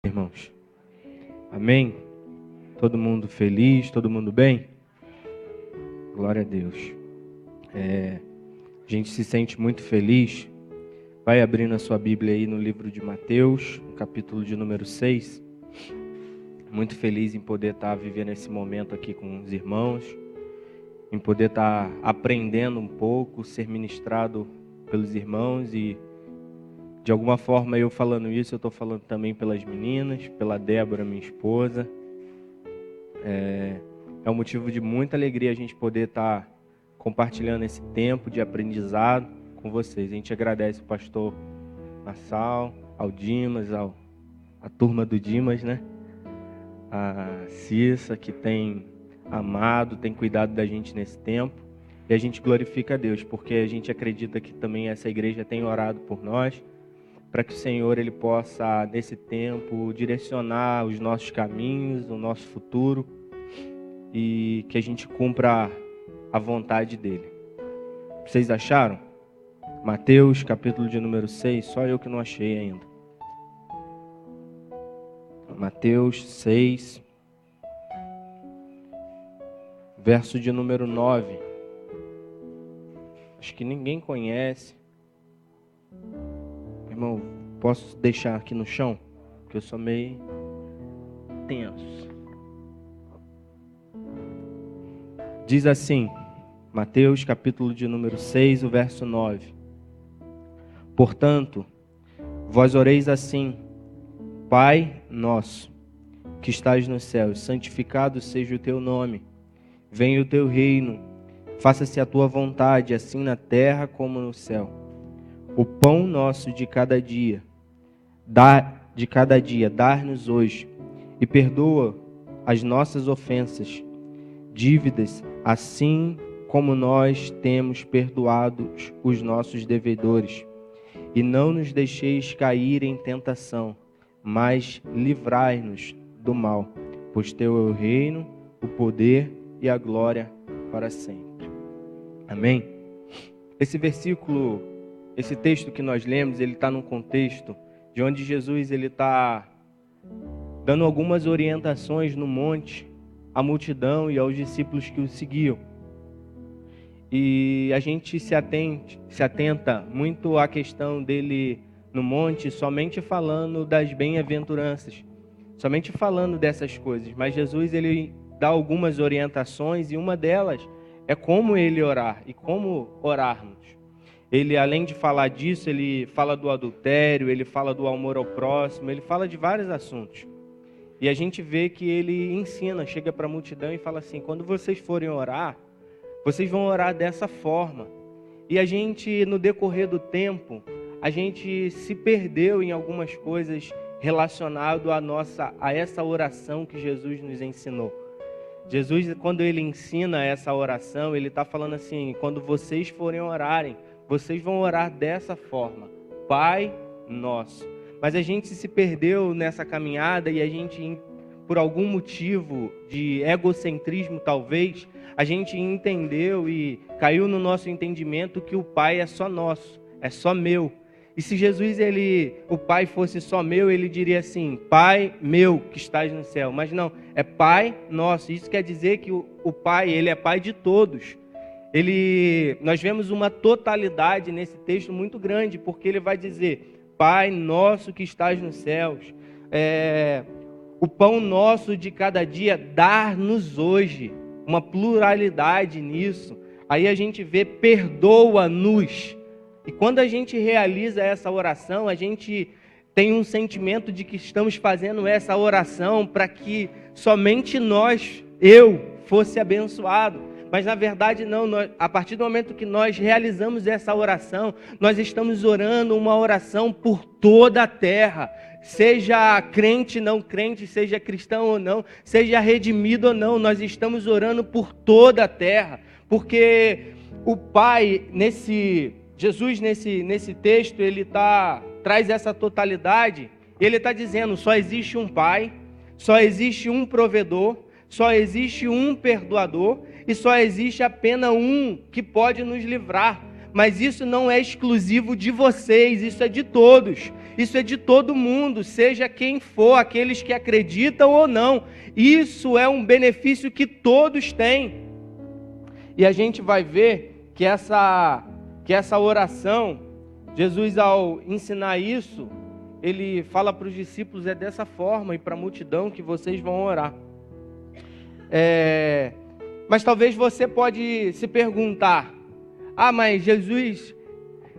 Irmãos, amém? Todo mundo feliz, todo mundo bem? Glória a Deus. A gente se sente muito feliz. Vai abrindo a sua Bíblia aí no livro de Mateus, no capítulo de número 6. Muito feliz em poder estar vivendo esse momento aqui com os irmãos, em poder estar aprendendo um pouco, ser ministrado pelos irmãos e de alguma forma, eu falando isso, eu estou falando também pelas meninas, pela Débora, minha esposa. É um motivo de muita alegria a gente poder estar compartilhando esse tempo de aprendizado com vocês. A gente agradece o pastor Marçal, ao Dimas, a turma do Dimas, né? A Cissa, que tem amado, tem cuidado da gente nesse tempo. E a gente glorifica a Deus, porque a gente acredita que também essa igreja tem orado por nós, para que o Senhor ele possa, nesse tempo, direcionar os nossos caminhos, o nosso futuro, e que a gente cumpra a vontade dele. Vocês acharam? Mateus, capítulo de número 6, só eu que não achei ainda. Mateus 6, verso de número 9. Acho que ninguém conhece. Irmão, posso deixar aqui no chão? Porque eu sou meio tenso. Diz assim, Mateus capítulo de número 6, o verso 9. Portanto, vós oreis assim: Pai nosso, que estás nos céus, santificado seja o teu nome. Venha o teu reino, faça-se a tua vontade, assim na terra como no céu. O pão nosso de cada dia, dar-nos hoje, e perdoa as nossas ofensas, dívidas, assim como nós temos perdoado os nossos devedores. E não nos deixeis cair em tentação, mas livrai-nos do mal, pois teu é o reino, o poder e a glória para sempre. Amém? Esse texto que nós lemos, ele está num contexto de onde Jesus ele está dando algumas orientações no monte à multidão e aos discípulos que o seguiam. E a gente se atenta muito à questão dele no monte, somente falando das bem-aventuranças, somente falando dessas coisas. Mas Jesus ele dá algumas orientações e uma delas é como ele orar e como orarmos. Ele, além de falar disso, ele fala do adultério, ele fala do amor ao próximo, ele fala de vários assuntos. E a gente vê que ele ensina, chega para a multidão e fala assim: quando vocês forem orar, vocês vão orar dessa forma. E a gente, no decorrer do tempo, a gente se perdeu em algumas coisas relacionado a essa oração que Jesus nos ensinou. Jesus, quando ele ensina essa oração, ele está falando assim: quando vocês forem orarem, vocês vão orar dessa forma, Pai Nosso. Mas a gente se perdeu nessa caminhada e a gente, por algum motivo de egocentrismo talvez, a gente entendeu e caiu no nosso entendimento que o Pai é só nosso, é só meu. E se Jesus, o Pai fosse só meu, ele diria assim: Pai meu que estás no céu. Mas não, é Pai nosso. Isso quer dizer que o Pai, ele é Pai de todos. Nós vemos uma totalidade nesse texto muito grande, porque ele vai dizer: Pai nosso que estás nos céus, o pão nosso de cada dia, dar-nos hoje. Uma pluralidade nisso. Aí a gente vê: perdoa-nos. E quando a gente realiza essa oração, a gente tem um sentimento de que estamos fazendo essa oração para que somente eu fosse abençoado. Mas na verdade não, a partir do momento que nós realizamos essa oração, nós estamos orando uma oração por toda a terra. Seja crente, não crente, seja cristão ou não, seja redimido ou não, nós estamos orando por toda a terra. Porque o Pai, Jesus nesse texto, ele traz essa totalidade. Ele está dizendo: só existe um Pai, só existe um provedor, só existe um perdoador e só existe apenas um que pode nos livrar. Mas isso não é exclusivo de vocês, isso é de todos. Isso é de todo mundo, seja quem for, aqueles que acreditam ou não. Isso é um benefício que todos têm. E a gente vai ver que essa oração, Jesus, ao ensinar isso, ele fala para os discípulos, é dessa forma, e para a multidão que vocês vão orar. Mas talvez você pode se perguntar, mas Jesus,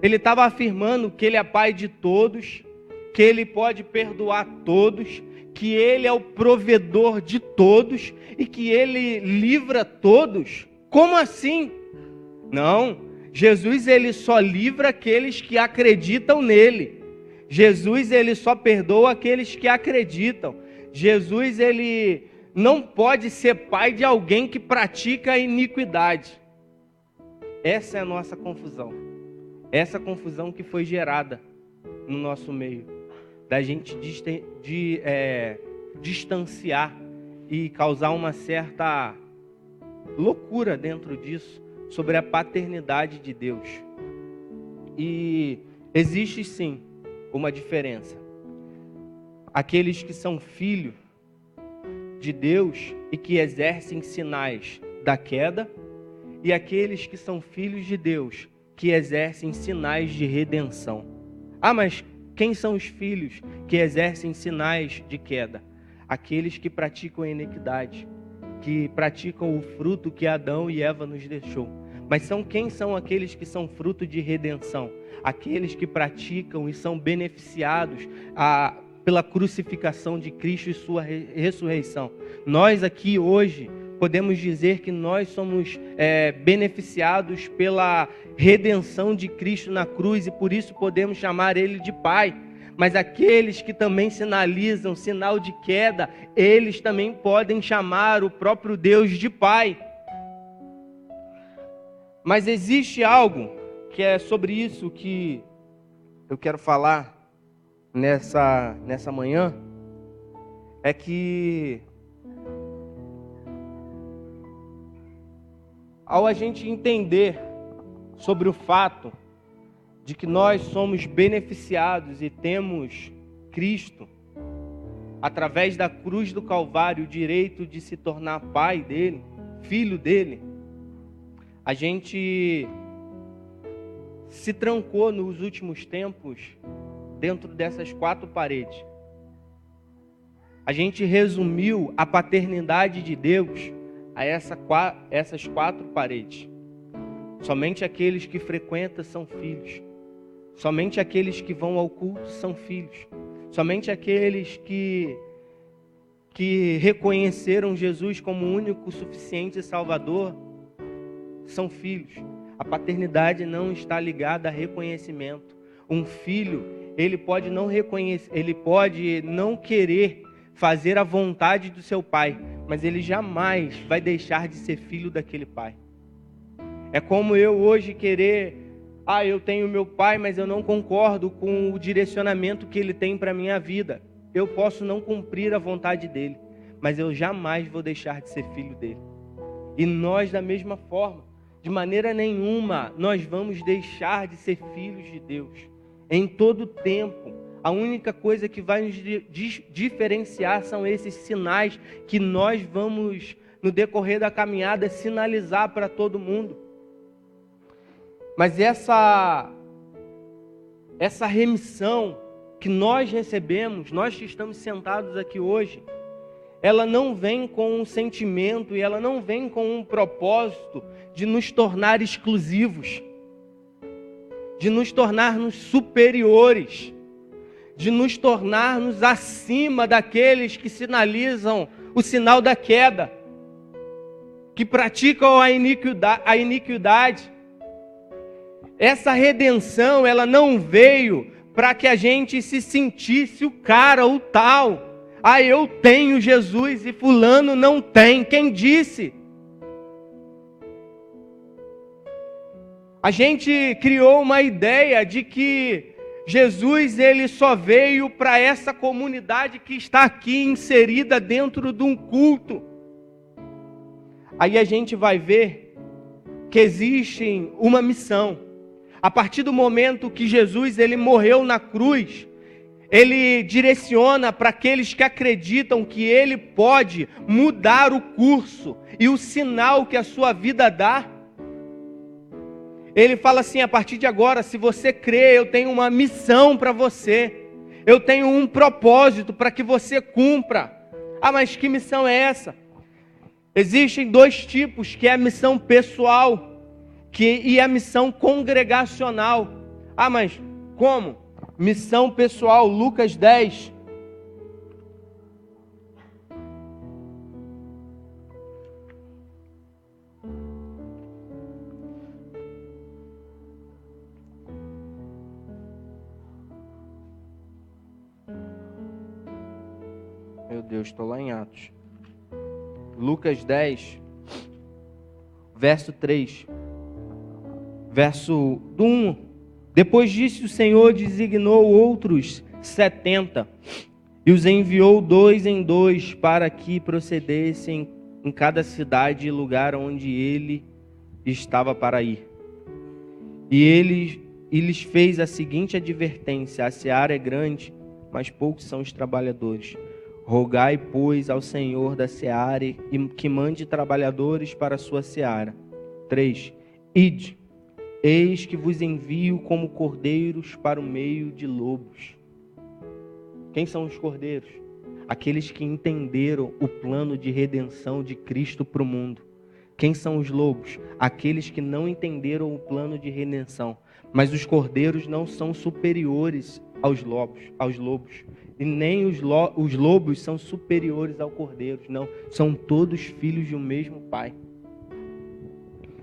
ele estava afirmando que ele é pai de todos, que ele pode perdoar todos, que ele é o provedor de todos e que ele livra todos. Como assim? Não, Jesus ele só livra aqueles que acreditam nele. Jesus ele só perdoa aqueles que acreditam. Jesus ele não pode ser pai de alguém que pratica a iniquidade. Essa é a nossa confusão. Essa confusão que foi gerada no nosso meio, da gente distanciar e causar uma certa loucura dentro disso, sobre a paternidade de Deus. E existe sim uma diferença. Aqueles que são filhos de Deus e que exercem sinais da queda, e aqueles que são filhos de Deus que exercem sinais de redenção. Mas quem são os filhos que exercem sinais de queda? Aqueles que praticam a iniquidade, que praticam o fruto que Adão e Eva nos deixou. Mas quem são aqueles que são fruto de redenção? Aqueles que praticam e são beneficiados pela crucificação de Cristo e sua ressurreição. Nós aqui hoje podemos dizer que nós somos beneficiados pela redenção de Cristo na cruz e por isso podemos chamar Ele de Pai. Mas aqueles que também sinalizam sinal de queda, eles também podem chamar o próprio Deus de Pai. Mas existe algo que é sobre isso que eu quero falar nessa manhã, é que ao a gente entender sobre o fato de que nós somos beneficiados e temos Cristo, através da cruz do Calvário, o direito de se tornar pai dele, filho dele, a gente se trancou nos últimos tempos dentro dessas 4 paredes. A gente resumiu a paternidade de Deus a essas 4 paredes. Somente aqueles que frequentam são filhos. Somente aqueles que vão ao culto são filhos. Somente aqueles que reconheceram Jesus como o único, suficiente Salvador são filhos. A paternidade não está ligada a reconhecimento. Um filho, ele pode não reconhecer, ele pode não querer fazer a vontade do seu pai, mas ele jamais vai deixar de ser filho daquele pai. É como eu hoje querer, eu tenho meu pai, mas eu não concordo com o direcionamento que ele tem para a minha vida. Eu posso não cumprir a vontade dele, mas eu jamais vou deixar de ser filho dele. E nós, da mesma forma, de maneira nenhuma, nós vamos deixar de ser filhos de Deus. Em todo tempo, a única coisa que vai nos diferenciar são esses sinais que nós vamos, no decorrer da caminhada, sinalizar para todo mundo. Mas essa remissão que nós recebemos, nós que estamos sentados aqui hoje, ela não vem com um sentimento e ela não vem com um propósito de nos tornar exclusivos, de nos tornarmos superiores, de nos tornarmos acima daqueles que sinalizam o sinal da queda, que praticam a iniquidade. Essa redenção, ela não veio para que a gente se sentisse o cara, o tal. Eu tenho Jesus e fulano não tem. Quem disse? A gente criou uma ideia de que Jesus ele só veio para essa comunidade que está aqui inserida dentro de um culto. Aí a gente vai ver que existe uma missão. A partir do momento que Jesus ele morreu na cruz, Ele direciona para aqueles que acreditam que Ele pode mudar o curso e o sinal que a sua vida dá. Ele fala assim: a partir de agora, se você crê, eu tenho uma missão para você. Eu tenho um propósito para que você cumpra. Ah, mas que missão é essa? Existem dois tipos, que é a missão pessoal e a missão congregacional. Ah, mas como? Missão pessoal, Lucas 10. Meu Deus, estou lá em Atos. Lucas 10, verso 3. Verso do 1. Depois disso, o Senhor designou outros 70 e os enviou 2 em 2 para que procedessem em cada cidade e lugar onde ele estava para ir. E ele lhes fez a seguinte advertência: a seara é grande, mas poucos são os trabalhadores. Rogai, pois, ao Senhor da seara e que mande trabalhadores para a sua seara. 3. Ide. Eis que vos envio como cordeiros para o meio de lobos. Quem são os cordeiros? Aqueles que entenderam o plano de redenção de Cristo para o mundo. Quem são os lobos? Aqueles que não entenderam o plano de redenção. Mas os cordeiros não são superiores aos lobos. E nem os lobos são superiores ao cordeiro. Não, são todos filhos de um mesmo Pai.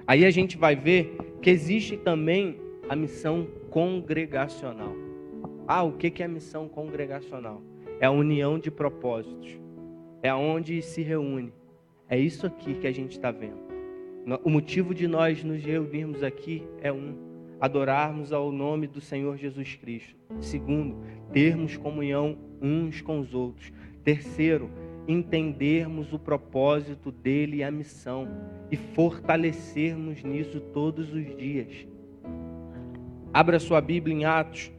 Aí a gente vai ver que existe também a missão congregacional. Ah, o que é a missão congregacional? É a união de propósitos. É onde se reúne. É isso aqui que a gente está vendo. O motivo de nós nos reunirmos aqui é adorarmos ao nome do Senhor Jesus Cristo. 2, termos comunhão uns com os outros. 3, entendermos o propósito dele e a missão e fortalecermos nisso todos os dias. Abra sua Bíblia em Atos,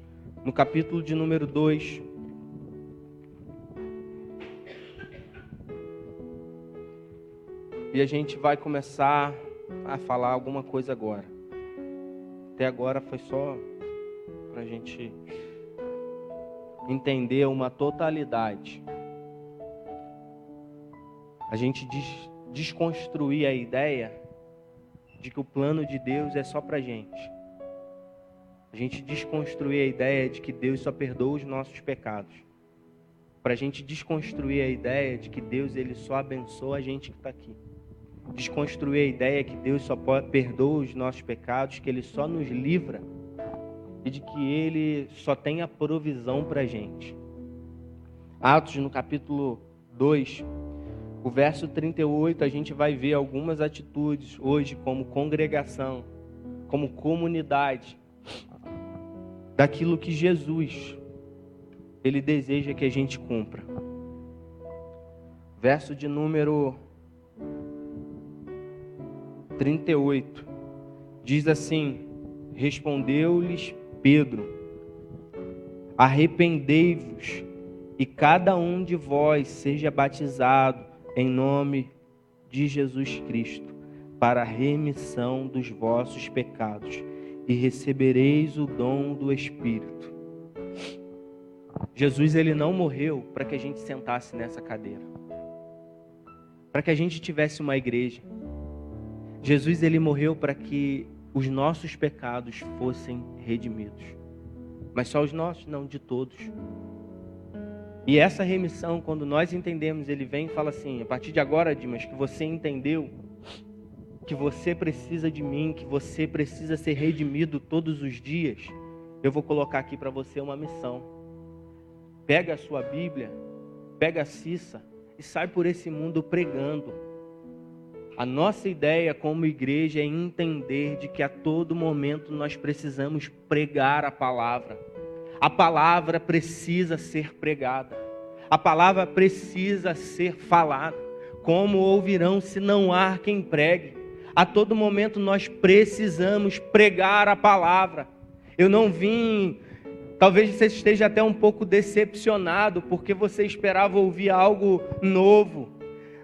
no capítulo de número 2. E a gente vai começar a falar alguma coisa agora. Até agora foi só para a gente entender uma totalidade. A gente desconstruir a ideia de que o plano de Deus é só pra gente. A gente desconstruir a ideia de que Deus só perdoa os nossos pecados. Para a gente desconstruir a ideia de que Deus ele só abençoa a gente que está aqui. Desconstruir a ideia que Deus só perdoa os nossos pecados, que Ele só nos livra e de que Ele só tem a provisão para a gente. Atos, no capítulo 2, o verso 38, a gente vai ver algumas atitudes hoje como congregação, como comunidade, daquilo que Jesus, Ele deseja que a gente cumpra. Verso de número 38, diz assim: respondeu-lhes Pedro: arrependei-vos e cada um de vós seja batizado em nome de Jesus Cristo para a remissão dos vossos pecados e recebereis o dom do Espírito. Jesus ele não morreu para que a gente sentasse nessa cadeira, para que a gente tivesse uma igreja. Jesus ele morreu para que os nossos pecados fossem redimidos. Mas só os nossos? Não, de todos. E essa remissão, quando nós entendemos, ele vem e fala assim: a partir de agora, Dimas, que você entendeu que você precisa de mim, que você precisa ser redimido todos os dias, eu vou colocar aqui para você uma missão. Pega a sua Bíblia, pega a Cissa e sai por esse mundo pregando. A nossa ideia como igreja é entender de que a todo momento nós precisamos pregar a palavra. A palavra precisa ser pregada. A palavra precisa ser falada. Como ouvirão se não há quem pregue? A todo momento nós precisamos pregar a palavra. Eu não vim Talvez você esteja até um pouco decepcionado porque você esperava ouvir algo novo.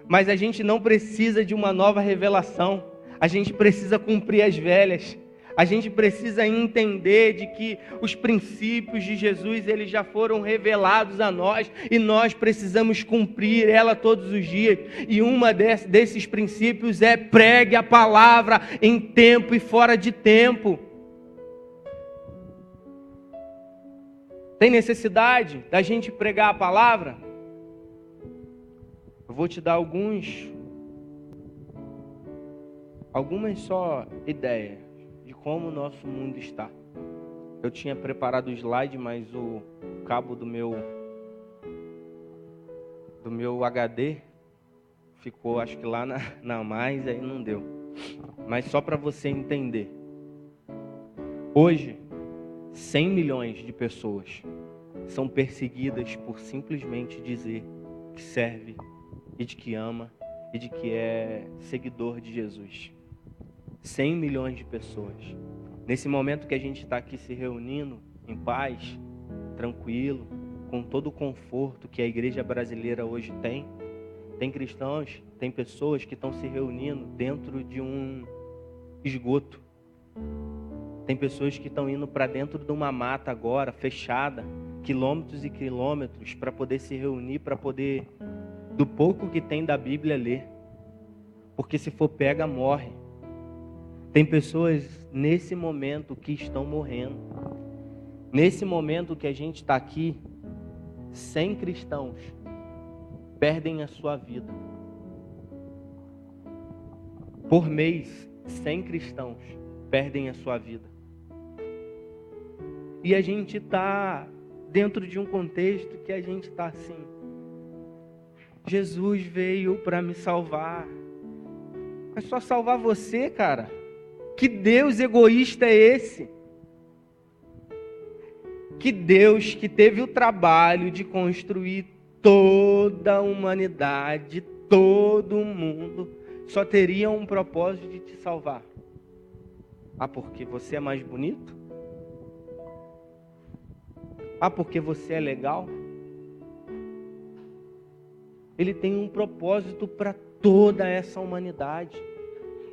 Mas a gente não precisa de uma nova revelação. A gente precisa cumprir as velhas. A gente precisa entender de que os princípios de Jesus, eles já foram revelados a nós e nós precisamos cumprir ela todos os dias. E uma desses princípios é: pregue a palavra em tempo e fora de tempo. Tem necessidade da gente pregar a palavra? Eu vou te dar algumas só ideias de como o nosso mundo está. Eu tinha preparado o slide, mas o cabo do meu HD ficou, acho que lá na mais, aí não deu. Mas só para você entender. Hoje, 100 milhões de pessoas são perseguidas por simplesmente dizer que serve e de que ama e de que é seguidor de Jesus. 100 milhões de pessoas. Nesse momento que a gente está aqui se reunindo em paz, tranquilo, com todo o conforto que a igreja brasileira hoje tem cristãos, tem pessoas que estão se reunindo dentro de um esgoto. Tem pessoas que estão indo para dentro de uma mata agora, fechada, quilômetros e quilômetros, para poder se reunir, para poder, do pouco que tem da Bíblia, ler. Porque se for pega, morre. Tem pessoas nesse momento que estão morrendo. Nesse momento que a gente está aqui, 100 cristãos perdem a sua vida. Por mês, 100 cristãos perdem a sua vida. E a gente está dentro de um contexto que a gente está assim: Jesus veio para me salvar. É só salvar você, cara. Que Deus egoísta é esse? Que Deus que teve o trabalho de construir toda a humanidade, todo o mundo, só teria um propósito de te salvar. Ah, porque você é mais bonito? Ah, porque você é legal? Ele tem um propósito para toda essa humanidade.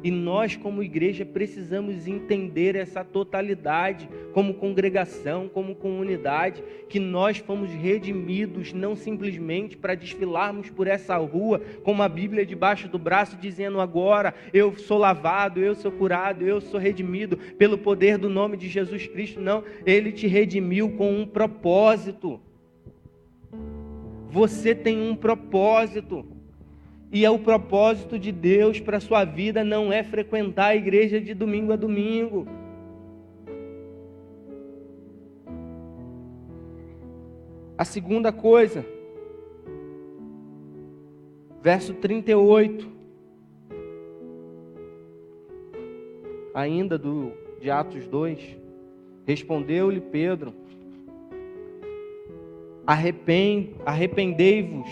E nós, como igreja, precisamos entender essa totalidade, como congregação, como comunidade, que nós fomos redimidos não simplesmente para desfilarmos por essa rua com uma Bíblia debaixo do braço, dizendo agora eu sou lavado, eu sou curado, eu sou redimido pelo poder do nome de Jesus Cristo. Não, Ele te redimiu com um propósito. Você tem um propósito. E o propósito de Deus para a sua vida não é frequentar a igreja de domingo a domingo. A segunda coisa, verso 38, ainda de Atos 2, respondeu-lhe Pedro: arrependei-vos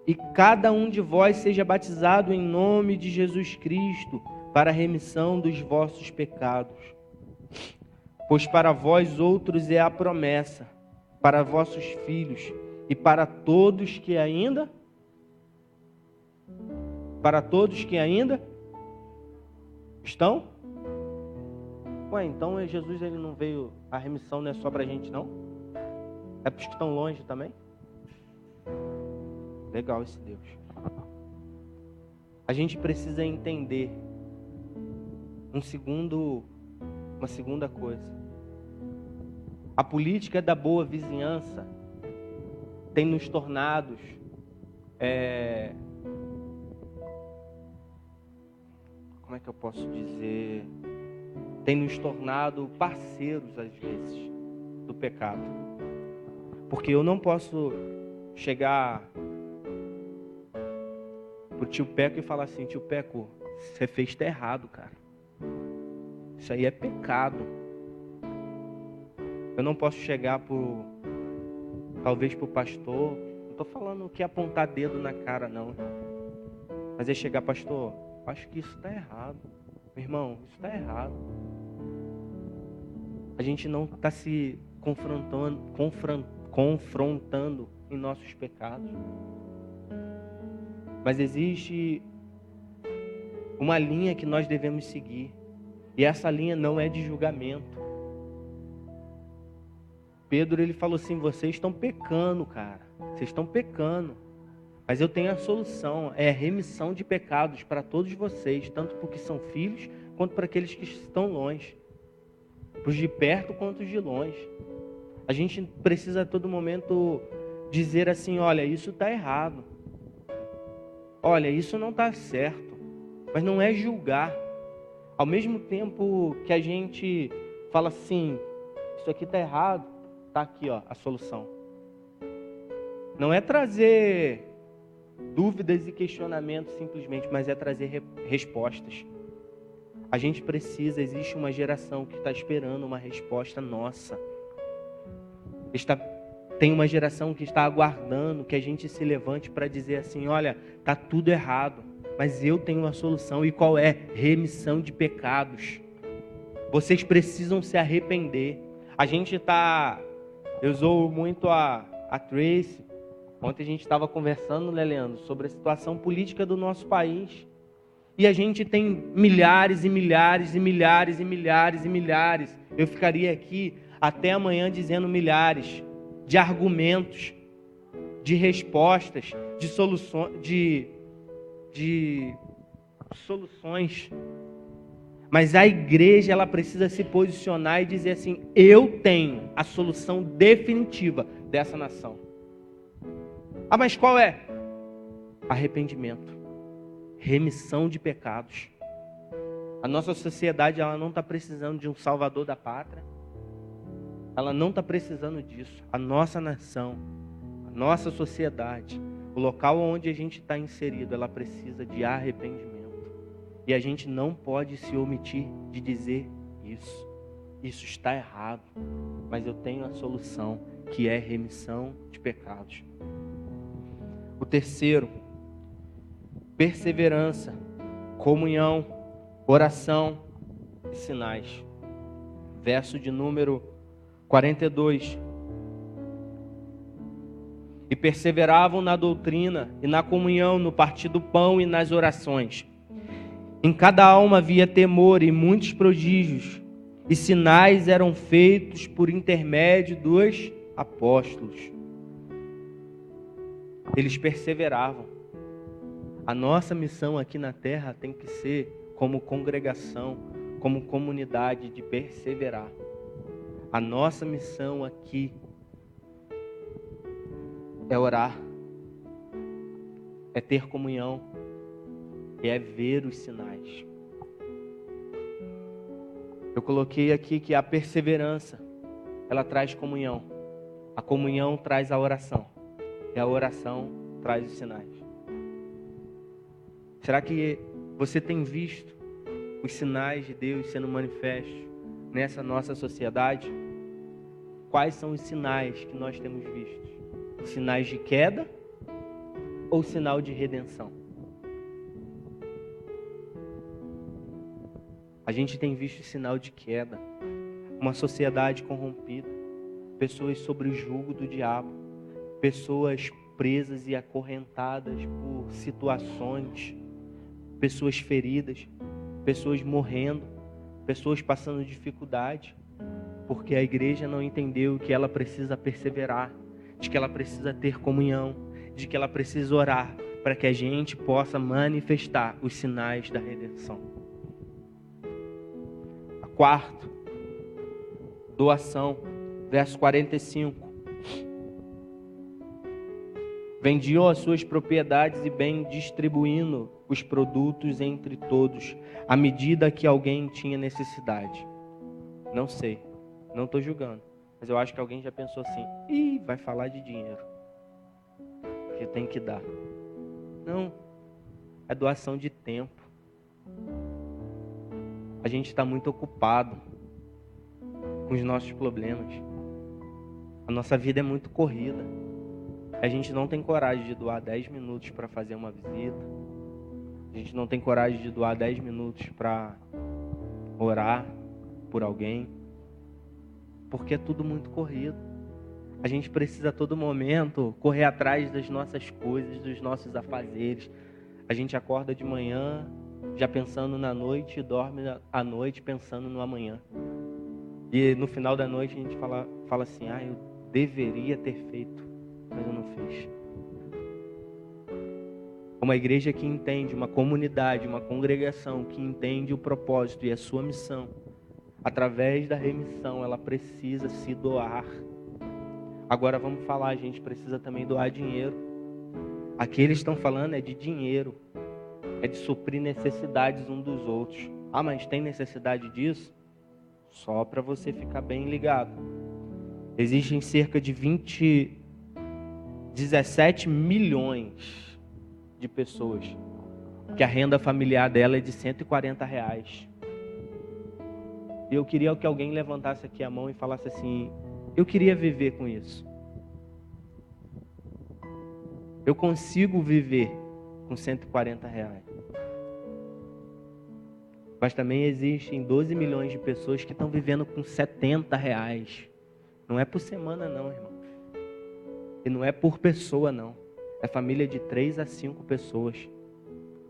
e cada um de vós seja batizado em nome de Jesus Cristo para a remissão dos vossos pecados. Pois para vós outros é a promessa, para vossos filhos e para todos que ainda estão? Ué, então Jesus ele não veio, a remissão não é só para a gente não? É para os que estão longe também? Legal esse Deus. A gente precisa entender uma segunda coisa. A política da boa vizinhança tem nos tornados como é que eu posso dizer? Tem nos tornado parceiros às vezes do pecado. Porque eu não posso chegar pro tio Peco e falar assim: tio Peco, você fez tá errado, cara. Isso aí é pecado. Eu não posso chegar talvez pro pastor, não tô falando que apontar dedo na cara não, mas é chegar: pastor, acho que isso tá errado. Meu irmão, isso tá errado. A gente não está se confrontando em nossos pecados. Mas existe uma linha que nós devemos seguir. E essa linha não é de julgamento. Pedro, ele falou assim: vocês estão pecando, cara. Vocês estão pecando. Mas eu tenho a solução. É a remissão de pecados para todos vocês. Tanto porque são filhos, quanto para aqueles que estão longe. Para os de perto, quanto os de longe. A gente precisa a todo momento dizer assim: olha, isso está errado. Olha, isso não está certo. Mas não é julgar. Ao mesmo tempo que a gente fala assim: isso aqui está errado, está aqui, ó, a solução. Não é trazer dúvidas e questionamentos simplesmente, mas é trazer respostas. A gente precisa, existe uma geração que está esperando uma resposta nossa. Tem uma geração que está aguardando que a gente se levante para dizer assim: olha, está tudo errado, mas eu tenho uma solução. E qual é? Remissão de pecados. Vocês precisam se arrepender. Eu usou muito a Tracy. Ontem a gente estava conversando, né, Leandro, sobre a situação política do nosso país. E a gente tem milhares e milhares e milhares e milhares e milhares. Eu ficaria aqui até amanhã dizendo milhares de argumentos, de respostas, de soluções. Mas a igreja, ela precisa se posicionar e dizer assim: eu tenho a solução definitiva dessa nação. Ah, mas qual é? Arrependimento. Remissão de pecados. A nossa sociedade, ela não está precisando de um salvador da pátria. Ela não está precisando disso. A nossa nação, a nossa sociedade, o local onde a gente está inserido, ela precisa de arrependimento. E a gente não pode se omitir de dizer isso. Isso está errado. Mas eu tenho a solução, que é remissão de pecados. O terceiro, perseverança, comunhão, oração e sinais. Verso de número 42. E perseveravam na doutrina e na comunhão, no partir do pão e nas orações. Em cada alma havia temor e muitos prodígios, e sinais eram feitos por intermédio dos apóstolos. Eles perseveravam. A nossa missão aqui na terra tem que ser, como congregação, como comunidade, de perseverar. A nossa missão aqui é orar, é ter comunhão, e é ver os sinais. Eu coloquei aqui que a perseverança, ela traz comunhão. A comunhão traz a oração. E a oração traz os sinais. Será que você tem visto os sinais de Deus sendo manifestos nessa nossa sociedade? Quais são os sinais que nós temos visto? Sinais de queda ou sinal de redenção? A gente tem visto sinal de queda, uma sociedade corrompida, pessoas sob o jugo do diabo, pessoas presas e acorrentadas por situações, pessoas feridas, pessoas morrendo, pessoas passando dificuldade, porque a igreja não entendeu que ela precisa perseverar, de que ela precisa ter comunhão, de que ela precisa orar, para que a gente possa manifestar os sinais da redenção. Quarto, doação, verso 45. Vendiam as suas propriedades e bens, distribuindo os produtos entre todos, à medida que alguém tinha necessidade. Não sei, não estou julgando, mas eu acho que alguém já pensou assim: vai falar de dinheiro, que tem que dar. Não, é doação de tempo. A gente está muito ocupado com os nossos problemas. A nossa vida é muito corrida. A gente não tem coragem de doar 10 minutos para fazer uma visita. A gente não tem coragem de doar 10 minutos para orar por alguém. porque é tudo muito corrido. A gente precisa a todo momento correr atrás das nossas coisas, dos nossos afazeres. A gente acorda de manhã já pensando na noite e dorme à noite pensando no amanhã. E no final da noite a gente fala assim, eu deveria ter feito, mas eu não fiz. Uma igreja que entende, uma comunidade, uma congregação que entende o propósito e a sua missão, através da remissão, ela precisa se doar. Agora vamos falar, a gente precisa também doar dinheiro. Aqui eles estão falando é de dinheiro, é de suprir necessidades uns dos outros. Mas tem necessidade disso? Só para você ficar bem ligado. Existem cerca de 17 milhões de pessoas que a renda familiar dela é de R$140. E eu queria que alguém levantasse aqui a mão e falasse assim, eu queria viver com isso. Eu consigo viver com R$140. Mas também existem 12 milhões de pessoas que estão vivendo com R$70. Não é por semana não, irmão. E não é por pessoa não. É família de 3 a 5 pessoas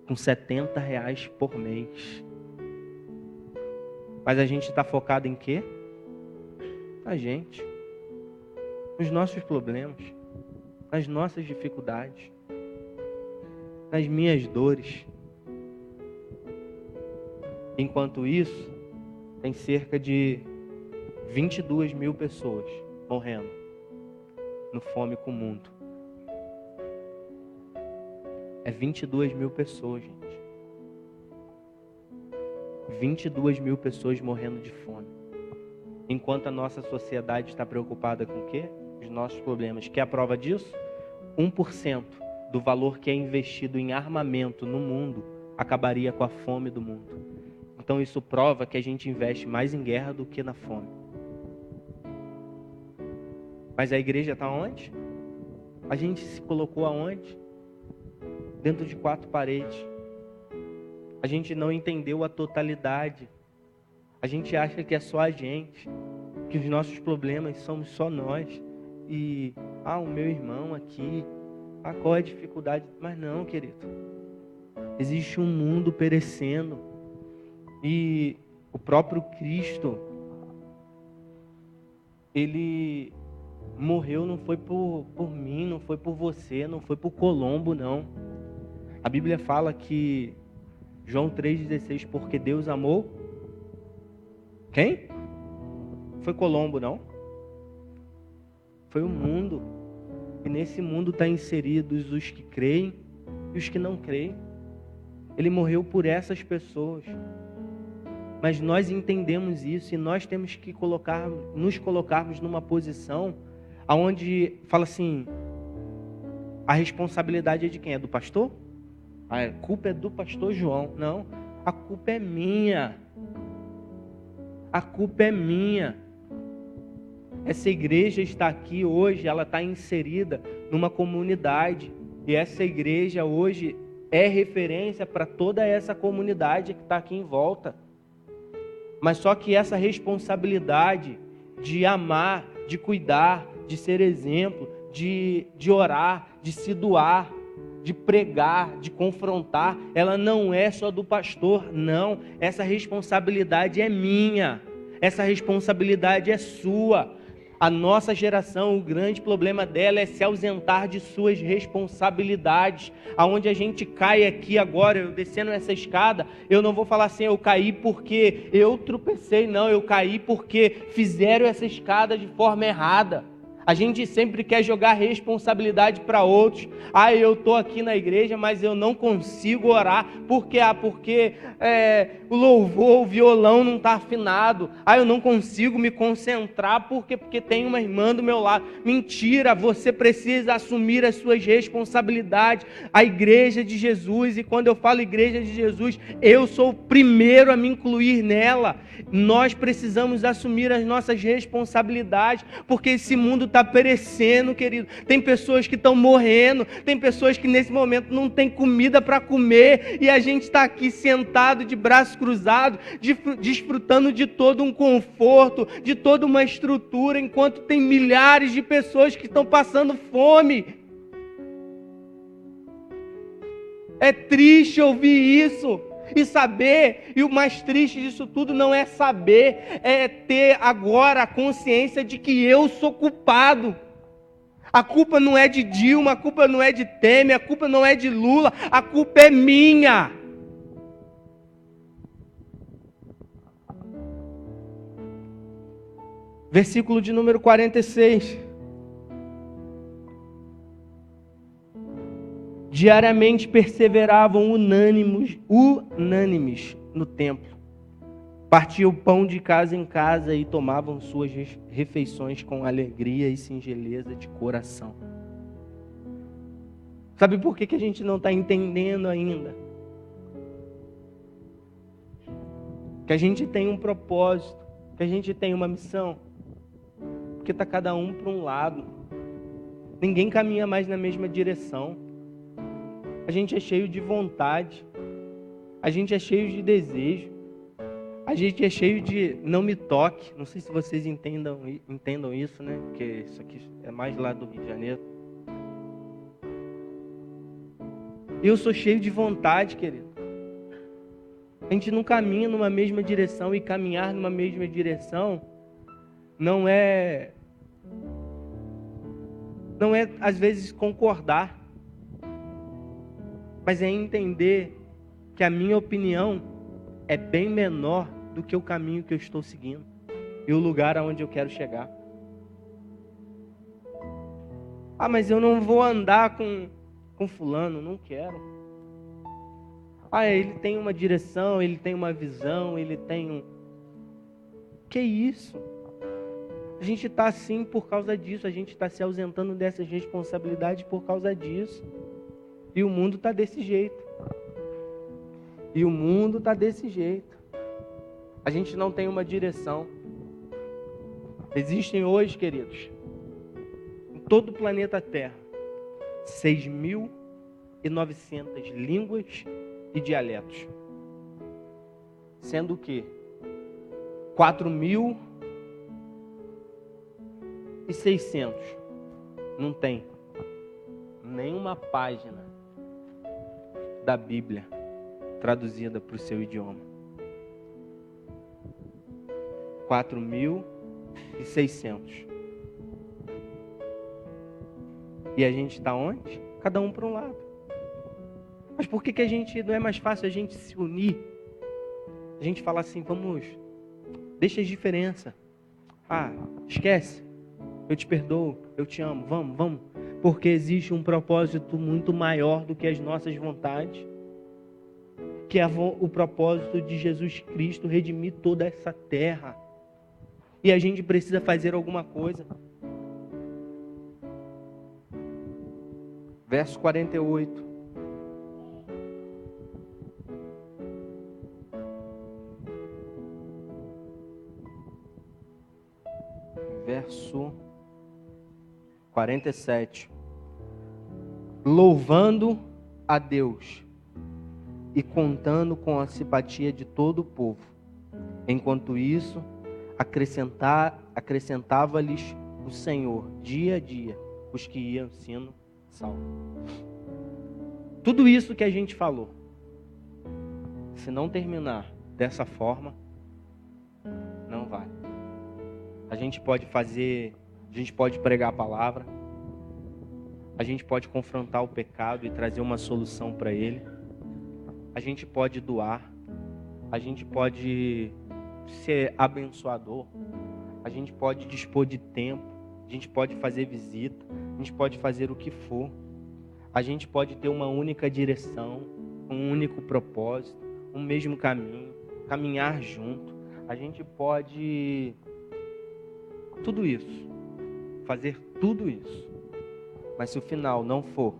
com R$70 por mês. Mas a gente está focado em quê? A gente. Nos nossos problemas. Nas nossas dificuldades. Nas minhas dores. Enquanto isso, tem cerca de 22 mil pessoas morrendo no Fome com o Mundo. É 22 mil pessoas, gente. 22 mil pessoas morrendo de fome. Enquanto a nossa sociedade está preocupada com o quê? Os nossos problemas. Quer a prova disso? 1% do valor que é investido em armamento no mundo acabaria com a fome do mundo. Então isso prova que a gente investe mais em guerra do que na fome. Mas a igreja está onde? A gente se colocou aonde? Dentro de 4 paredes. A gente não entendeu a totalidade. A gente acha que é só a gente, que os nossos problemas somos só nós. E, o meu irmão aqui, qual é a dificuldade? Mas não, querido. Existe um mundo perecendo. E o próprio Cristo, Ele morreu não foi por mim, não foi por você, não foi por Colombo, não. A Bíblia fala que, João 3,16, porque Deus amou... Quem? Foi Colombo, não? Foi o mundo. E nesse mundo está inseridos os que creem e os que não creem. Ele morreu por essas pessoas. Mas nós entendemos isso e nós temos que nos colocarmos numa posição onde fala assim, a responsabilidade é de quem? É do pastor? A culpa é do pastor João. Não, a culpa é minha. A culpa é minha. Essa igreja está aqui hoje, ela está inserida numa comunidade. E essa igreja hoje é referência para toda essa comunidade que está aqui em volta. Mas só que essa responsabilidade de amar, de cuidar, de ser exemplo, de orar, de se doar, de pregar, de confrontar, ela não é só do pastor, não. Essa responsabilidade é minha, essa responsabilidade é sua. A nossa geração, o grande problema dela é se ausentar de suas responsabilidades. Aonde a gente cai aqui agora, eu descendo essa escada, eu não vou falar assim, eu caí porque eu tropecei, não, eu caí porque fizeram essa escada de forma errada. A gente sempre quer jogar responsabilidade para outros. Eu estou aqui na igreja, mas eu não consigo orar. Por quê? Porque o louvor, o violão não está afinado. Eu não consigo me concentrar porque tem uma irmã do meu lado. Mentira, você precisa assumir as suas responsabilidades. A igreja de Jesus, e quando eu falo igreja de Jesus, eu sou o primeiro a me incluir nela. Nós precisamos assumir as nossas responsabilidades, porque esse mundo está está perecendo, querido. Tem pessoas que estão morrendo. Tem pessoas que nesse momento não tem comida para comer. E a gente está aqui sentado de braços cruzados, desfrutando de todo um conforto, de toda uma estrutura, enquanto tem milhares de pessoas que estão passando fome. É triste ouvir isso. E saber, e o mais triste disso tudo não é saber, é ter agora a consciência de que eu sou culpado. A culpa não é de Dilma, a culpa não é de Temer, a culpa não é de Lula, a culpa é minha. Versículo de número 46. Diariamente perseveravam unânimes no templo. Partiam o pão de casa em casa e tomavam suas refeições com alegria e singeleza de coração. Sabe por que a gente não está entendendo ainda? Que a gente tem um propósito, que a gente tem uma missão. Porque está cada um para um lado. Ninguém caminha mais na mesma direção. A gente é cheio de vontade. A gente é cheio de desejo. A gente é cheio de não me toque. Não sei se vocês entendam isso, né? Porque isso aqui é mais lá do Rio de Janeiro. Eu sou cheio de vontade, querido. A gente não caminha numa mesma direção, e caminhar numa mesma direção não é às vezes concordar, mas é entender que a minha opinião é bem menor do que o caminho que eu estou seguindo e o lugar aonde eu quero chegar. Ah, mas eu não vou andar com fulano, não quero. Ah, ele tem uma direção, ele tem uma visão, ele tem um... Que isso? A gente está assim por causa disso, a gente está se ausentando dessas responsabilidades por causa disso. E o mundo está desse jeito. E o mundo está desse jeito. A gente não tem uma direção. Existem hoje, queridos, em todo o planeta Terra, 6.900 línguas e dialetos. Sendo que 4.600 não tem nenhuma página da Bíblia traduzida para o seu idioma. 4.600. E a gente está onde? Cada um para um lado. Mas por que a gente não é mais fácil a gente se unir? A gente fala assim, vamos, deixa as diferenças. Ah, esquece. Eu te perdoo, eu te amo, vamos. Porque existe um propósito muito maior do que as nossas vontades, que é o propósito de Jesus Cristo redimir toda essa terra. E a gente precisa fazer alguma coisa. Verso 48. Verso 47. Louvando a Deus e contando com a simpatia de todo o povo. Enquanto isso, acrescentava-lhes o Senhor dia a dia os que iam sendo salvos. Tudo isso que a gente falou, se não terminar dessa forma, não vai. A gente pode pregar a palavra, a gente pode confrontar o pecado e trazer uma solução para ele, a gente pode doar, a gente pode ser abençoador, a gente pode dispor de tempo, a gente pode fazer visita, a gente pode fazer o que for, a gente pode ter uma única direção, um único propósito, um mesmo caminho, caminhar junto, a gente pode tudo isso, fazer tudo isso, mas se o final não for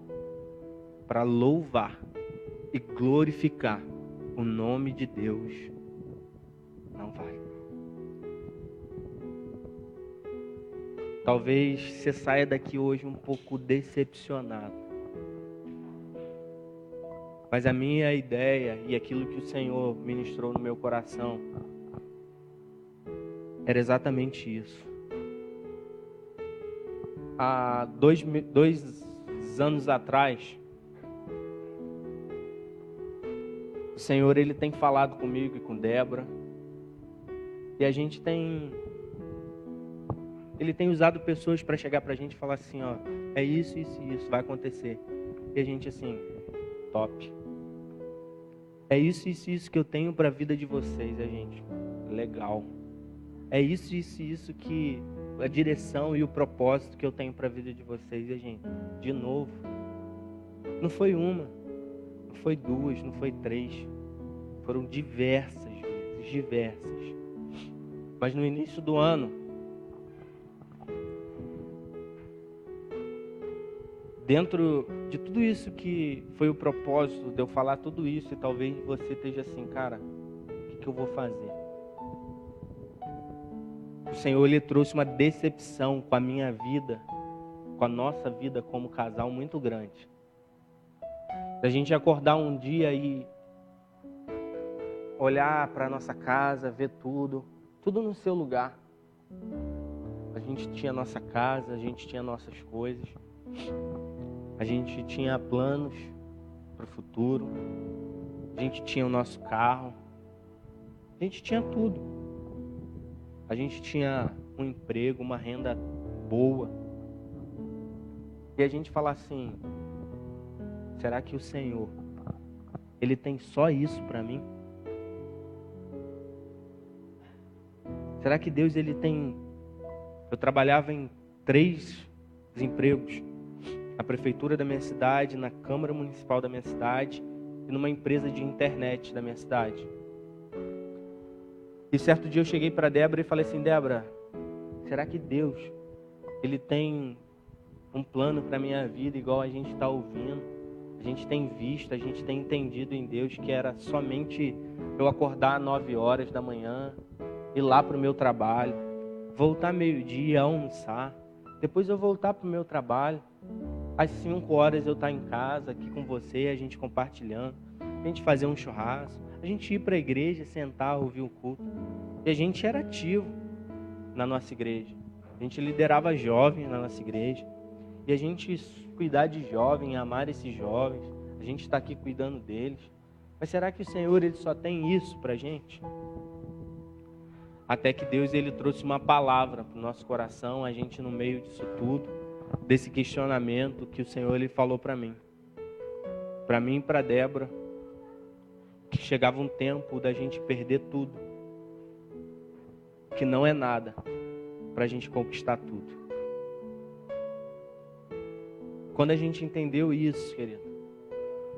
para louvar e glorificar o nome de Deus, não vai. Talvez você saia daqui hoje um pouco decepcionado. Mas a minha ideia e aquilo que o Senhor ministrou no meu coração era exatamente isso. Há dois anos atrás, o Senhor ele tem falado comigo e com Débora. E a gente Ele tem usado pessoas para chegar para a gente e falar assim, ó, é isso, isso e isso, vai acontecer. E a gente assim, top. É isso, isso e isso que eu tenho para a vida de vocês, a gente, legal. É isso, isso e isso que a direção e o propósito que eu tenho para a vida de vocês, a gente, de novo. Não foi uma, não foi duas, não foi três. Foram diversas vezes, diversas. Mas no início do ano, dentro de tudo isso que foi o propósito de eu falar tudo isso, e talvez você esteja assim, cara, o que eu vou fazer? O Senhor, Ele trouxe uma decepção com a minha vida, com a nossa vida como casal muito grande. Da gente acordar um dia e olhar para a nossa casa, ver tudo no seu lugar. A gente tinha a nossa casa, a gente tinha nossas coisas. A gente tinha planos para o futuro. A gente tinha o nosso carro. A gente tinha tudo. A gente tinha um emprego, uma renda boa. E a gente fala assim, será que o Senhor, Ele tem só isso para mim? Será que Deus, Ele tem... Eu trabalhava em 3 empregos. Na prefeitura da minha cidade, na Câmara Municipal da minha cidade e numa empresa de internet da minha cidade. E certo dia eu cheguei para Débora e falei assim, Débora, será que Deus, Ele tem um plano para a minha vida igual a gente está ouvindo? A gente tem visto, a gente tem entendido em Deus que era somente eu acordar às 9 horas da manhã, ir lá para o meu trabalho, voltar meio-dia, almoçar, depois eu voltar para o meu trabalho, às 5 horas eu estar em casa aqui com você, a gente compartilhando, a gente fazer um churrasco, a gente ir para a igreja, sentar, ouvir o culto. E a gente era ativo na nossa igreja, a gente liderava jovens na nossa igreja, e a gente cuidar de jovens, amar esses jovens, a gente está aqui cuidando deles. Mas será que o Senhor, Ele só tem isso para a gente? Até que Deus, Ele trouxe uma palavra para o nosso coração, a gente no meio disso tudo, desse questionamento que o Senhor, Ele falou para mim e para Débora, que chegava um tempo da gente perder tudo, que não é nada, para a gente conquistar tudo. Quando a gente entendeu isso, querido,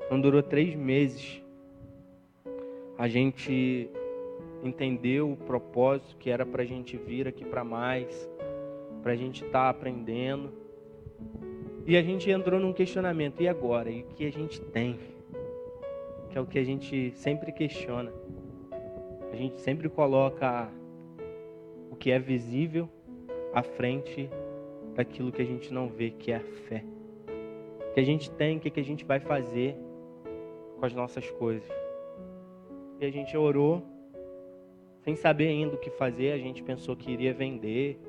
não durou 3 meses, a gente entendeu o propósito que era para a gente vir aqui para mais, para a gente estar aprendendo. E a gente entrou num questionamento, e agora? E o que a gente tem? Que é o que a gente sempre questiona. A gente sempre coloca o que é visível à frente daquilo que a gente não vê, que é a fé. O que a gente tem, o que a gente vai fazer com as nossas coisas. E a gente orou, sem saber ainda o que fazer, a gente pensou que iria vender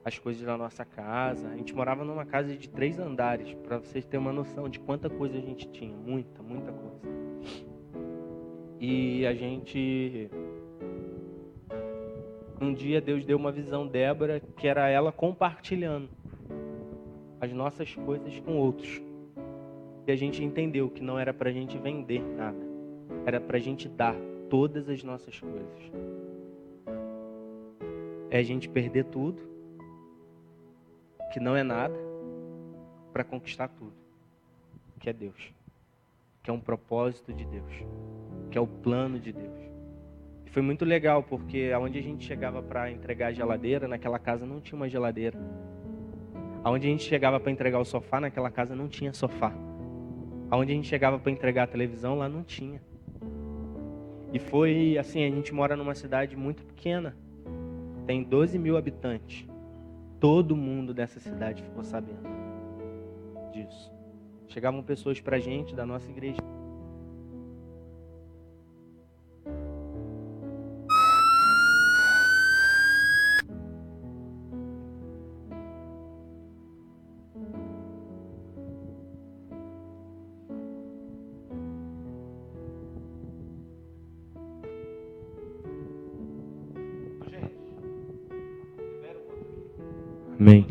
as coisas da nossa casa. A gente morava numa casa de 3 andares, para vocês terem uma noção de quanta coisa a gente tinha. Muita, muita coisa. E a gente... Um dia Deus deu uma visão Débora, que era ela compartilhando as nossas coisas com outros. E a gente entendeu que não era para a gente vender nada. Era para a gente dar todas as nossas coisas. É a gente perder tudo, que não é nada, para conquistar tudo, que é Deus, que é um propósito de Deus, que é o plano de Deus. E foi muito legal, porque aonde a gente chegava para entregar a geladeira, naquela casa não tinha uma geladeira. Aonde a gente chegava para entregar o sofá, naquela casa não tinha sofá. Aonde a gente chegava para entregar a televisão, lá não tinha. E foi assim, a gente mora numa cidade muito pequena, tem 12 mil habitantes. todo mundo dessa cidade ficou sabendo disso. Chegavam pessoas pra gente da nossa igreja. Amém.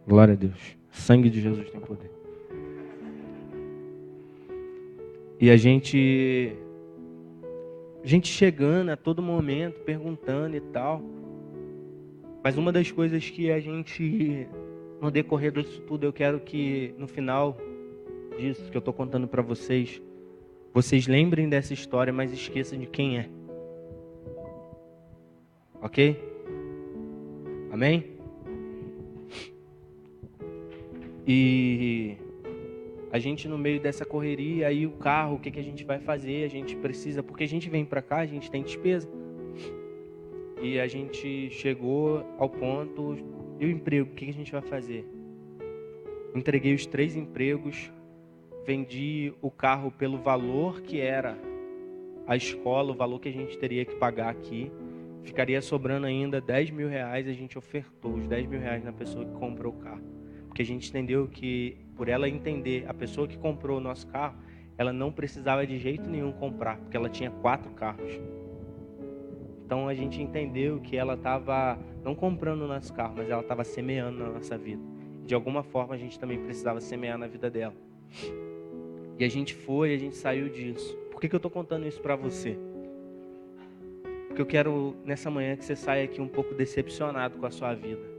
Glória a Deus. Sangue de Jesus tem poder. E a gente chegando a todo momento, perguntando e tal. Mas uma das coisas que a gente, no decorrer disso tudo, eu quero que no final disso que eu estou contando para vocês, vocês lembrem dessa história, mas esqueçam de quem é. Ok? Amém? E a gente no meio dessa correria, aí o carro, o que a gente vai fazer? A gente precisa, porque a gente vem para cá, a gente tem despesa. E a gente chegou ao ponto, e o emprego, o que a gente vai fazer? Entreguei os 3 empregos, vendi o carro pelo valor que era a escola, o valor que a gente teria que pagar aqui. Ficaria sobrando ainda 10 mil reais, a gente ofertou os 10 mil reais na pessoa que comprou o carro. Porque a gente entendeu que, por ela entender, a pessoa que comprou o nosso carro, ela não precisava de jeito nenhum comprar, porque ela tinha 4 carros. Então a gente entendeu que ela estava não comprando o nosso carro, mas ela estava semeando na nossa vida. De alguma forma a gente também precisava semear na vida dela. E a gente saiu disso. Por que eu estou contando isso para você? Porque eu quero, nessa manhã, que você saia aqui um pouco decepcionado com a sua vida.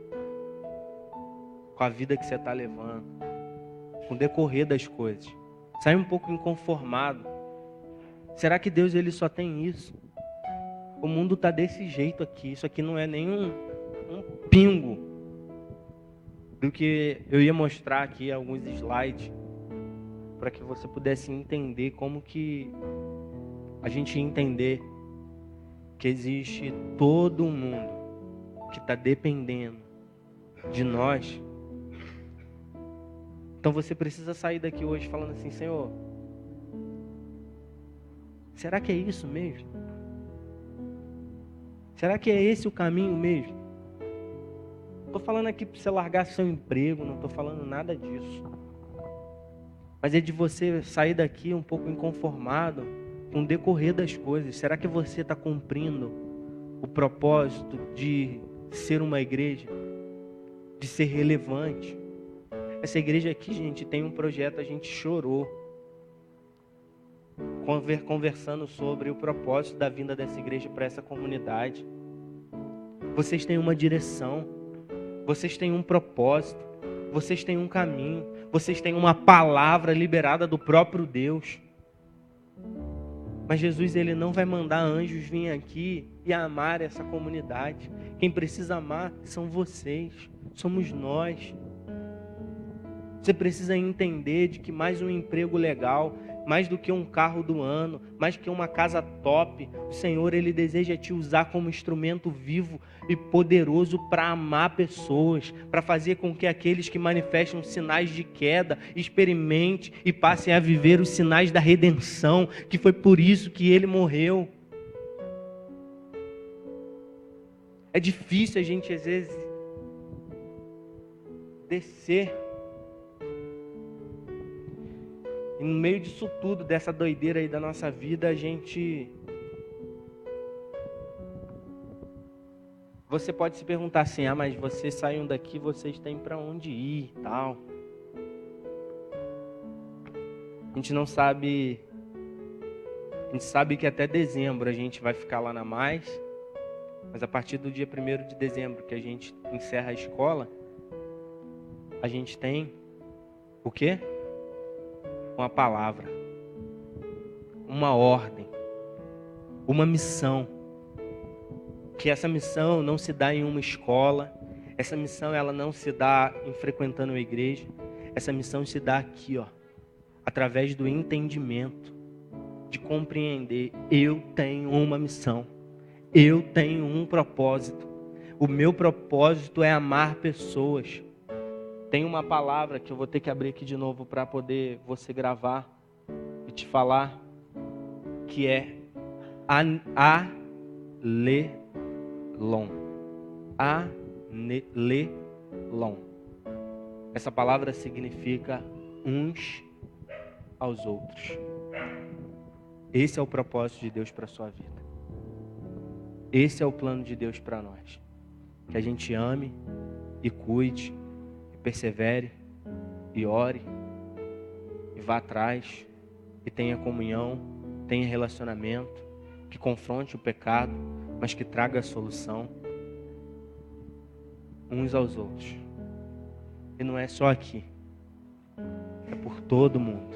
Com a vida que você está levando. Com o decorrer das coisas. Saia um pouco inconformado. Será que Deus ele só tem isso? O mundo está desse jeito aqui. Isso aqui não é nem um pingo do que eu ia mostrar aqui, alguns slides, para que você pudesse entender como que a gente entender que existe todo mundo que está dependendo de nós. Então você precisa sair daqui hoje falando assim: Senhor, será que é isso mesmo? Será que é esse o caminho mesmo? Estou falando aqui para você largar seu emprego, não estou falando nada disso. Mas é de você sair daqui um pouco inconformado com o decorrer das coisas. Será que você está cumprindo o propósito de ser uma igreja? De ser relevante? Essa igreja aqui, gente, tem um projeto, a gente chorou conversando sobre o propósito da vinda dessa igreja para essa comunidade. Vocês têm uma direção, vocês têm um propósito, vocês têm um caminho, vocês têm uma palavra liberada do próprio Deus. Mas Jesus, ele não vai mandar anjos vir aqui e amar essa comunidade. Quem precisa amar são vocês, somos nós. Você precisa entender de que mais um emprego legal, mais do que um carro do ano, mais que uma casa top, o Senhor, ele deseja te usar como instrumento vivo e poderoso para amar pessoas, para fazer com que aqueles que manifestam sinais de queda experimente e passem a viver os sinais da redenção, que foi por isso que ele morreu. É difícil a gente às vezes descer. E no meio disso tudo, dessa doideira aí da nossa vida, você pode se perguntar assim: mas vocês saíram daqui, vocês têm para onde ir e tal. A gente não sabe, a gente sabe que até dezembro a gente vai ficar lá na Mais, mas a partir do dia 1º de dezembro, que a gente encerra a escola, a gente tem o quê? Uma palavra, uma ordem, uma missão. Que essa missão não se dá em uma escola, essa missão ela não se dá em frequentando uma igreja, essa missão se dá aqui, através do entendimento, de compreender: eu tenho uma missão, eu tenho um propósito. O meu propósito é amar pessoas. Tem uma palavra que eu vou ter que abrir aqui de novo para poder você gravar e te falar, que é alelon. Alelon. Essa palavra significa uns aos outros. Esse é o propósito de Deus para a sua vida. Esse é o plano de Deus para nós. Que a gente ame e cuide, e persevere, e ore, e vá atrás, e tenha comunhão, tenha relacionamento, que confronte o pecado, mas que traga a solução uns aos outros. E não é só aqui, é por todo mundo.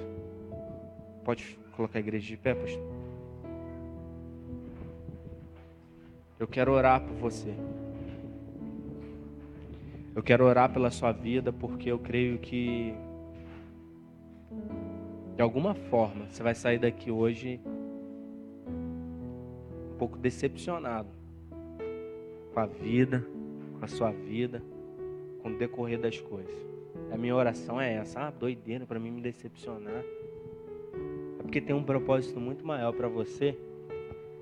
Pode colocar a igreja de pé, pastor? Eu quero orar por você. Eu quero orar pela sua vida, porque eu creio que de alguma forma você vai sair daqui hoje um pouco decepcionado com a vida, com a sua vida, com o decorrer das coisas. A minha oração é essa, doideira para mim me decepcionar. É porque tem um propósito muito maior para você,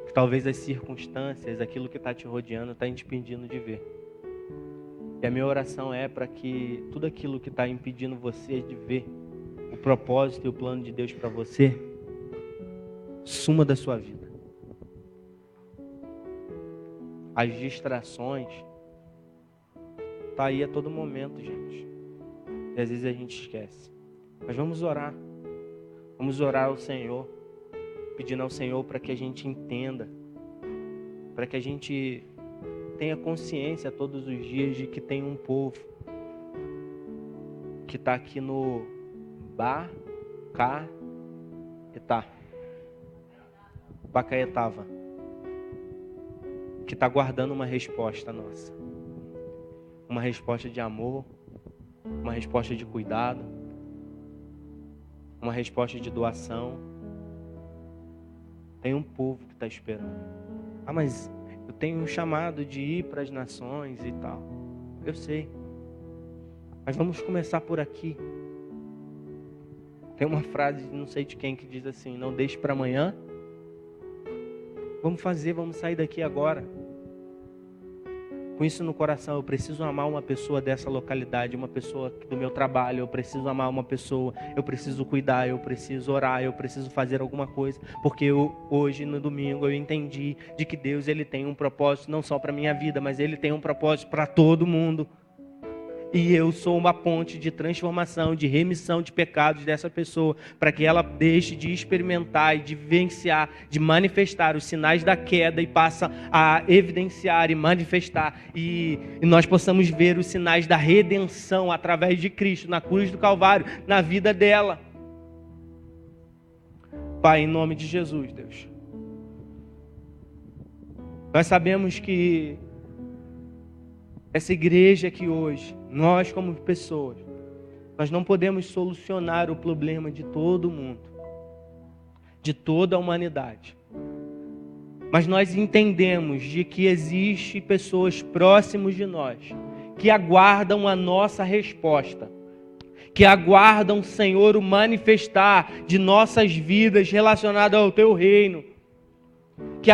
que talvez as circunstâncias, aquilo que está te rodeando, está te impedindo de ver. E a minha oração é para que tudo aquilo que está impedindo você de ver o propósito e o plano de Deus para você, suma da sua vida. As distrações tá aí a todo momento, gente. E às vezes a gente esquece. Mas vamos orar. Vamos orar ao Senhor, pedindo ao Senhor para que a gente entenda, para que a gente tenha consciência todos os dias de que tem um povo que está aqui no Bacaetava, que está guardando uma resposta nossa, uma resposta de amor, uma resposta de cuidado, uma resposta de doação. Tem um povo que está esperando. Mas eu tenho um chamado de ir para as nações e tal. Eu sei. Mas vamos começar por aqui. Tem uma frase, não sei de quem, que diz assim: não deixe para amanhã. Vamos sair daqui agora. Com isso no coração, eu preciso amar uma pessoa dessa localidade, uma pessoa do meu trabalho, eu preciso amar uma pessoa, eu preciso cuidar, eu preciso orar, eu preciso fazer alguma coisa, porque hoje, no domingo, eu entendi de que Deus, Ele tem um propósito não só para a minha vida, mas Ele tem um propósito para todo mundo. E eu sou uma ponte de transformação, de remissão de pecados dessa pessoa, para que ela deixe de experimentar e de vivenciar, de manifestar os sinais da queda e passe a evidenciar e manifestar. E nós possamos ver os sinais da redenção através de Cristo, na cruz do Calvário, na vida dela. Pai, em nome de Jesus, Deus. Nós sabemos que essa igreja aqui hoje, nós como pessoas, nós não podemos solucionar o problema de todo mundo, de toda a humanidade. Mas nós entendemos de que existem pessoas próximas de nós, que aguardam a nossa resposta, que aguardam, Senhor, o manifestar de nossas vidas relacionadas ao Teu reino, que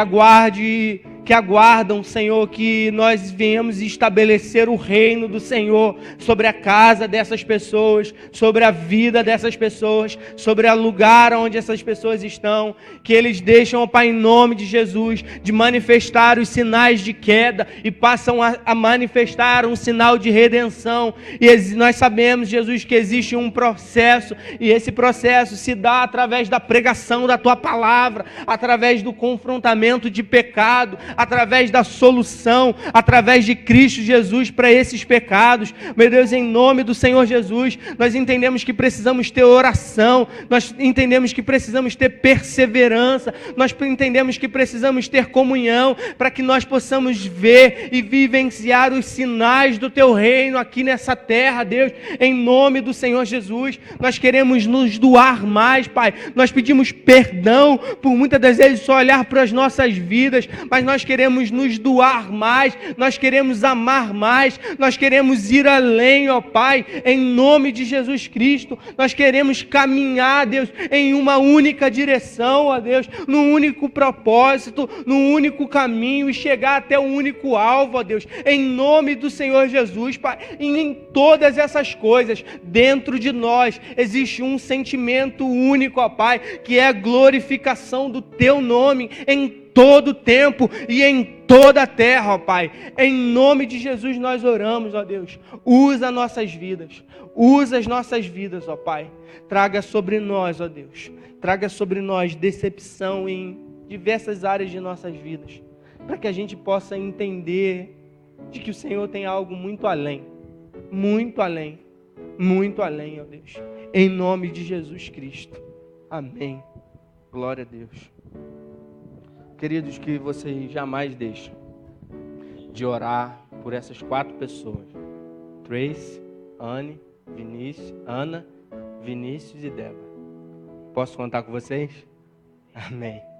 aguardam, Senhor, que nós venhamos estabelecer o reino do Senhor sobre a casa dessas pessoas, sobre a vida dessas pessoas, sobre o lugar onde essas pessoas estão, que eles deixam, ó Pai, em nome de Jesus, de manifestar os sinais de queda e passam a manifestar um sinal de redenção. E nós sabemos, Jesus, que existe um processo, e esse processo se dá através da pregação da Tua palavra, através do confrontamento de pecado, através da solução, através de Cristo Jesus para esses pecados. Meu Deus, em nome do Senhor Jesus, nós entendemos que precisamos ter oração, nós entendemos que precisamos ter perseverança, nós entendemos que precisamos ter comunhão, para que nós possamos ver e vivenciar os sinais do Teu reino aqui nessa terra, Deus, em nome do Senhor Jesus. Nós queremos nos doar mais, Pai. Nós pedimos perdão por muitas das vezes só olhar para as nossas vidas, mas nós queremos nos doar mais, nós queremos amar mais, nós queremos ir além, ó Pai, em nome de Jesus Cristo. Nós queremos caminhar, Deus, em uma única direção, ó Deus, num único propósito, num único caminho e chegar até um único alvo, ó Deus, em nome do Senhor Jesus, Pai. E em todas essas coisas, dentro de nós, existe um sentimento único, ó Pai, que é a glorificação do Teu nome em todo o tempo e em toda a terra, ó Pai. Em nome de Jesus nós oramos, ó Deus. Usa nossas vidas, usa as nossas vidas, ó Pai. Traga sobre nós, ó Deus, traga sobre nós decepção em diversas áreas de nossas vidas, para que a gente possa entender de que o Senhor tem algo muito além, muito além, muito além, ó Deus. Em nome de Jesus Cristo. Amém. Glória a Deus. Queridos, que vocês jamais deixem de orar por essas 4 pessoas. Trace, Anne, Vinícius, Ana, Vinícius e Débora. Posso contar com vocês? Amém.